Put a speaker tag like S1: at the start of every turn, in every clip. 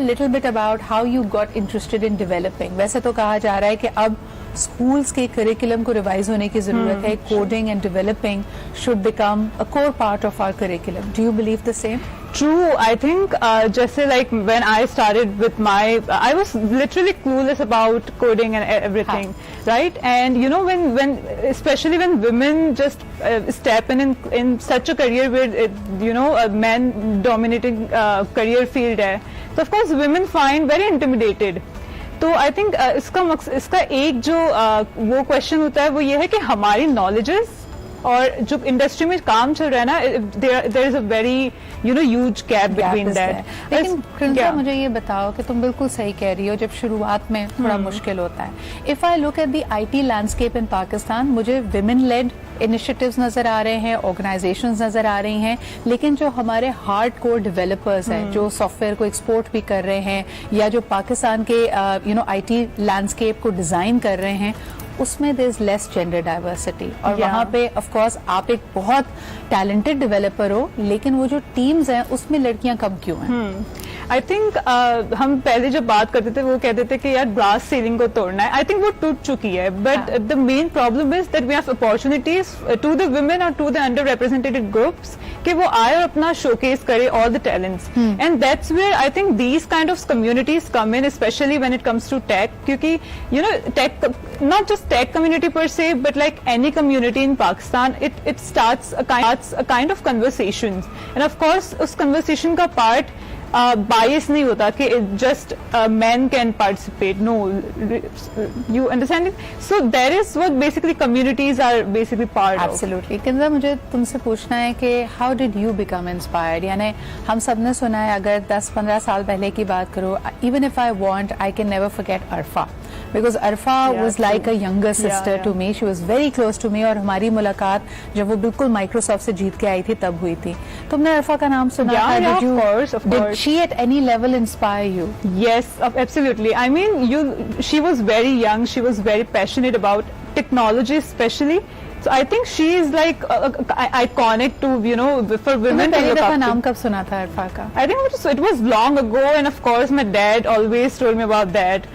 S1: little bit about how you got interested in developing. वैसे तो कहा जा रहा है कि अब schools के curriculum को revise होने की ज़रूरत है. Coding and developing should become a core part of our curriculum. Do you believe the same?
S2: True. I think just like when I started with I was literally clueless about coding and everything, right? And you know, when especially when women just step in such a career where you know, a man dominating career field hai, so of course women find very intimidated. तो I think इसका एक जो वो question होता है वो ये है कि हमारी नॉलेजेस और जो इंडस्ट्री में काम चल रहा है ना, there is a very you know huge gap between that.
S1: लेकिन प्रिंसा, मुझे ये बताओ कि तुम बिल्कुल सही कह रही हो, जब शुरुआत में थोड़ा मुश्किल होता है. If I look at the IT landscape इन पाकिस्तान, मुझे विमेन लेड इनिशिएटिव्स नजर आ रहे हैं, ऑर्गेनाइजेशंस नजर आ रही हैं, लेकिन जो हमारे हार्ड कोर डेवलपर्स हैं, जो सॉफ्टवेयर को एक्सपोर्ट भी कर रहे हैं या जो पाकिस्तान के यू नो आईटी लैंडस्केप को डिजाइन कर रहे हैं, उसमें there is less gender diversity. और वहां पे ऑफ कोर्स आप एक बहुत टैलेंटेड डेवलपर हो, लेकिन वो जो टीम्स हैं उसमें लड़कियां कम क्यों हैं?
S2: आई थिंक हम पहले जब बात करते थे वो कहते थे कि यार ग्लास सीलिंग को तोड़ना है. आई थिंक वो टूट चुकी है, but the main problem is that we have opportunities to the women और to the under represented groups कि वो आए और अपना शोकेस करे all the talents. And that's where I think these kind of communities come in, especially when it comes to tech, क्योंकि you know tech, not just tech community per se, but like any community in Pakistan, it starts a kind of conversation. And of course उस conversation का part bias नहीं होता कि just men can participate. No, you understand it? So that is what basically communities are basically part of.
S1: Absolutely. Kinza, मुझे तुमसे पूछना है कि how did you become inspired? यानी हम सब ने सुना है, अगर 10-15 साल पहले की बात करो, even if I want, I can never forget Arfa. Because Arfa was like a younger sister to me. She was very close to me. और हमारी मुलाकात जब वो बिल्कुल माइक्रोसॉफ्ट से जीत के आई थी तब हुई थी. तुमने अरफा का नाम सुना था? Did she at any level inspire you?
S2: Yes, absolutely. I mean, she was very young. She was very passionate about technology, especially. So I think she is like iconic to, you know, for women.
S1: पहली दफा नाम कब सुना था अरफा का?
S2: I think it was long ago, and of course my dad always told me about that.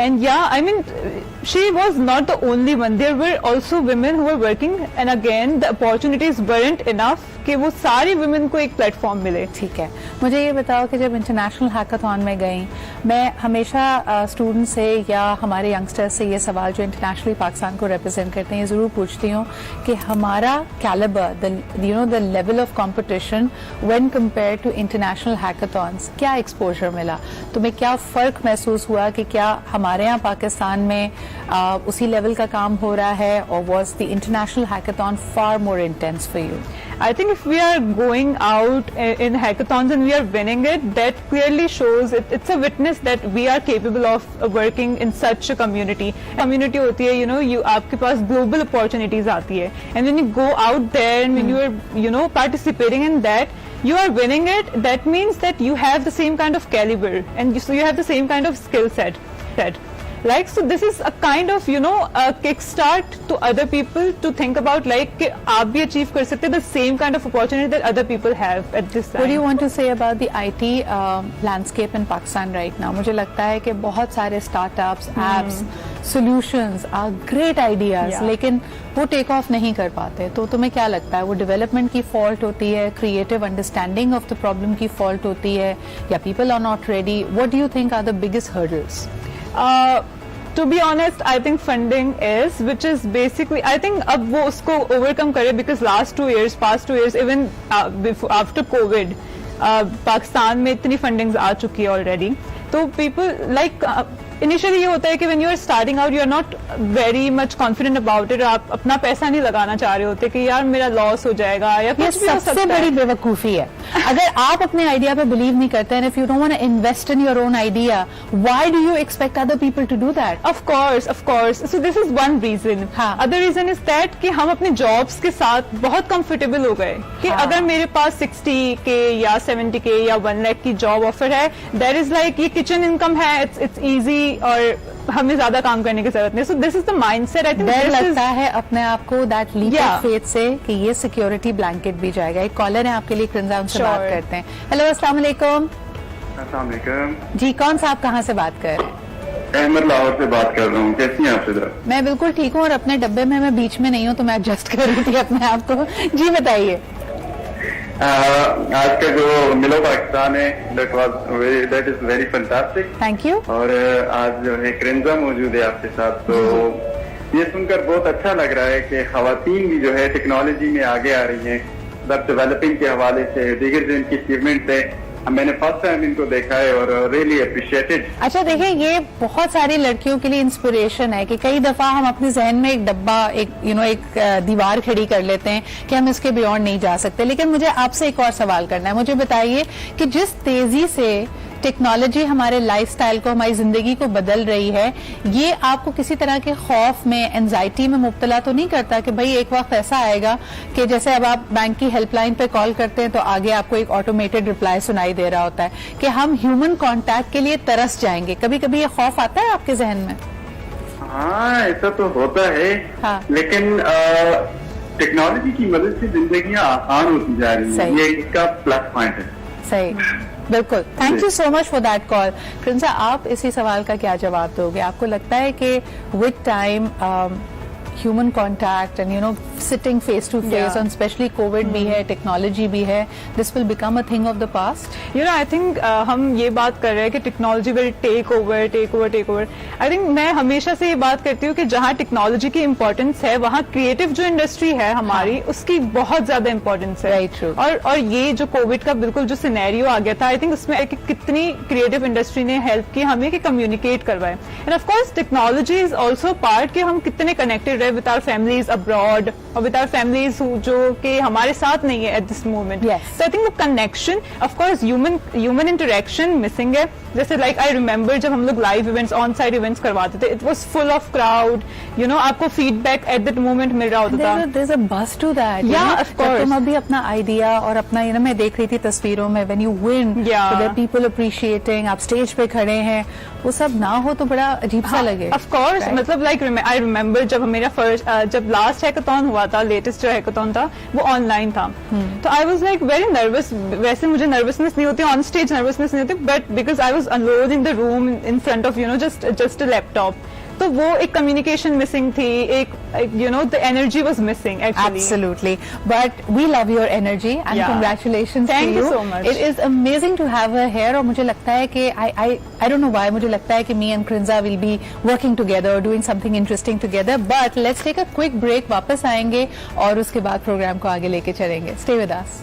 S2: And yeah, I mean, she was not the only one. There were also women who were working, and again, the opportunities weren't enough कि वो सारी women को एक platform मिले.
S1: ठीक है, मुझे ये बताओ कि जब इंटरनेशनल हैकाथॉन में गई, मैं हमेशा स्टूडेंट से या हमारे यंगस्टर्स से ये सवाल जो इंटरनेशनली पाकिस्तान को रिप्रेजेंट करते हैं, ये जरूर पूछती हूँ कि हमारा calibre, you know, the level of competition when compare to international hackathons, क्या एक्सपोजर मिला तुम्हें? क्या फर्क महसूस हुआ कि क्या हमारे यहाँ पाकिस्तान में उसी लेवल का काम हो रहा है, और was the international hackathon far more intense for you?
S2: I think if we are going out in hackathons and we are winning it, that clearly shows it's a witness that we are capable of working in such a community. Community होती है, you know, आपके पास global opportunities आती है, and when you go out there and when you are, you know, participating in that, you are winning it. That means that you have the same kind of caliber, and so you have the same kind of skill set. Like, so this is a kind of, you know, a kickstart to other people to think about, like, कि आप भी achieve कर सकते हैं the same kind of opportunity that other people have at this time.
S1: What do you want to say about the IT landscape in Pakistan right now? मुझे लगता है कि बहुत सारे startups, apps, solutions are great ideas, लेकिन वो take off नहीं कर पाते. तो तुम्हें क्या लगता है, वो डेवलपमेंट की फॉल्ट होती है, creative understanding of the problem की फॉल्ट होती है, या people are not ready? What do you think are the biggest hurdles?
S2: To be honest, I think funding is, which is basically, I think अब वो उसको overcome करे, because past 2 years, even after COVID, Pakistan में इतनी fundings आ चुकी है already. तो people like initially ये होता है कि when you are starting out you are not very much confident about it, आप अपना पैसा नहीं लगाना चाह रहे होते कि यार मेरा लॉस हो जाएगा या कुछ भी हो सकता है.
S1: सबसे बड़ी बेवकूफी है अगर आप अपने आइडिया पे बिलीव नहीं करते हैं, if you don't want to invest in your own idea, why do you expect other people to do that?
S2: Of course so this is one reason. Other reason is that कि हम अपने jobs के साथ बहुत comfortable हो गए कि अगर मेरे पास 60K या 70K या 1 लाख की जॉब ऑफर है, दैट इज लाइक ये किचन इनकम है, इट्स इजी और हमें ज्यादा काम करने की जरूरत नहीं. सो this is the mindset. I think
S1: डर लगता है अपने आप को दैट लीप ऑफ फेथ से कि ये सिक्योरिटी ब्लैंकेट भी जाएगा. एक कॉलर है आपके लिए, क्रिंजा, उनसे बात करते हैं. हेलो, अस्सलाम वालेकुम.
S3: अस्सलाम वालेकुम।
S1: जी, कौन सा आप कहाँ से बात कर रहे हैं?
S3: अहमद लाहौर से बात कर रहा हूँ। कैसी हैं आप सदा?
S1: मैं बिल्कुल ठीक हूँ और अपने डब्बे में मैं बीच में नहीं हूँ, तो मैं एडजस्ट कर रही थी अपने आप को। जी बताइए।
S3: आज का जो मिलो पाकिस्तान है that is very fantastic.
S1: Thank you.
S3: और आज जो है क्रिंजा मौजूद है आपके साथ, तो ये सुनकर बहुत अच्छा लग रहा है कि खवातीन भी जो है टेक्नोलॉजी में आगे आ रही हैं, वेब डेवलपिंग के हवाले से, दीगर जो इनकी अचीवमेंट है। मैंने फर्स्ट टाइम इनको देखा है और रियली अप्रिशिएटेड।
S1: अच्छा देखिए, ये बहुत सारी लड़कियों के लिए इंस्पिरेशन है कि कई दफा हम अपने जहन में एक डब्बा, एक दीवार खड़ी कर लेते हैं कि हम इसके बियॉन्ड नहीं जा सकते। लेकिन मुझे आपसे एक और सवाल करना है। मुझे बताइए कि जिस तेजी से टेक्नोलॉजी हमारे लाइफस्टाइल को, हमारी जिंदगी को बदल रही है, ये आपको किसी तरह के खौफ में, एंजाइटी में मुब्तला तो नहीं करता कि भाई एक वक्त ऐसा आएगा कि जैसे अब आप बैंक की हेल्पलाइन पे कॉल करते हैं तो आगे आपको एक ऑटोमेटेड रिप्लाई सुनाई दे रहा होता है कि हम ह्यूमन कांटेक्ट के लिए तरस जाएंगे? कभी कभी ये खौफ आता है आपके जहन में?
S3: हाँ, ऐसा तो होता है।
S1: हाँ।
S3: लेकिन टेक्नोलॉजी की मदद से जिंदगियां आसान होती जा रही हैं, ये इसका प्लस पॉइंट है।
S1: सही, बिल्कुल। Thank you so much for that call. क्रिंजा, आप इसी सवाल का क्या जवाब दोगे? आपको लगता है कि with time human contact and sitting face to face, और स्पेशली कोविड भी है, टेक्नोलॉजी भी है, this will become a thing of the past?
S2: I think हम ये बात कर रहे हैं कि technology will take over. I think मैं हमेशा से ये बात करती हूँ कि जहाँ टेक्नोलॉजी की इंपॉर्टेंस है, वहाँ क्रिएटिव जो इंडस्ट्री है हमारी, उसकी बहुत ज्यादा इंपॉर्टेंस है।
S1: Very true.
S2: और ये जो कोविड का बिल्कुल जो सिनेरियो आ गया था, आई थिंक उसमें कितनी क्रिएटिव इंडस्ट्री ने हेल्प की हमें कि कम्युनिकेट करवाए। And of course technology is also part कि हम कितने कनेक्टेड रहे विद आवर फैमिलीज अब्रॉड और विद आवर फैमिलीज जो कि हमारे साथ नहीं है at this moment.
S1: Yes.
S2: So I think वो connection, of course human interaction missing है। जैसे लाइक आई रिमेम्बर जब हम लोग live events, on side events करवाते थे, it was full of crowd, आपको फीडबैक एट दैट मोमेंट मिल रहा होता था।
S1: There's a buzz to that.
S2: Yeah, of course.
S1: तुम अभी अपना आइडिया और अपना मैं देख रही थी तस्वीरों में, when you win,
S2: Yeah.
S1: so there are people appreciating, आप स्टेज पे खड़े हैं, वो सब ना हो तो बड़ा अजीब सा लगे।
S2: ऑफ कोर्स, मतलब लाइक आई रिमेम्बर जब मेरा जब लास्ट हैकाथॉन हुआ था, लेटेस्ट जो हैकाथॉन था, वो ऑनलाइन था। तो I was like very nervous. वैसे मुझे नर्वसनेस नहीं होती, ऑन स्टेज नर्वसनेस नहीं होती, but because I was alone in the room in front of just a laptop, तो वो एक कम्युनिकेशन मिसिंग थी, एक the energy was missing actually.
S1: Absolutely, but we love your energy and
S2: Yeah.
S1: congratulations
S2: Thank
S1: to
S2: you so much.
S1: It is amazing to have her here, और मुझे लगता है कि I don't know why, मुझे लगता है कि me and Krinza will be working together, doing something interesting together. But let's take a quick break, वापस आएंगे और उसके बाद प्रोग्राम को आगे लेके चलेंगे। Stay with us.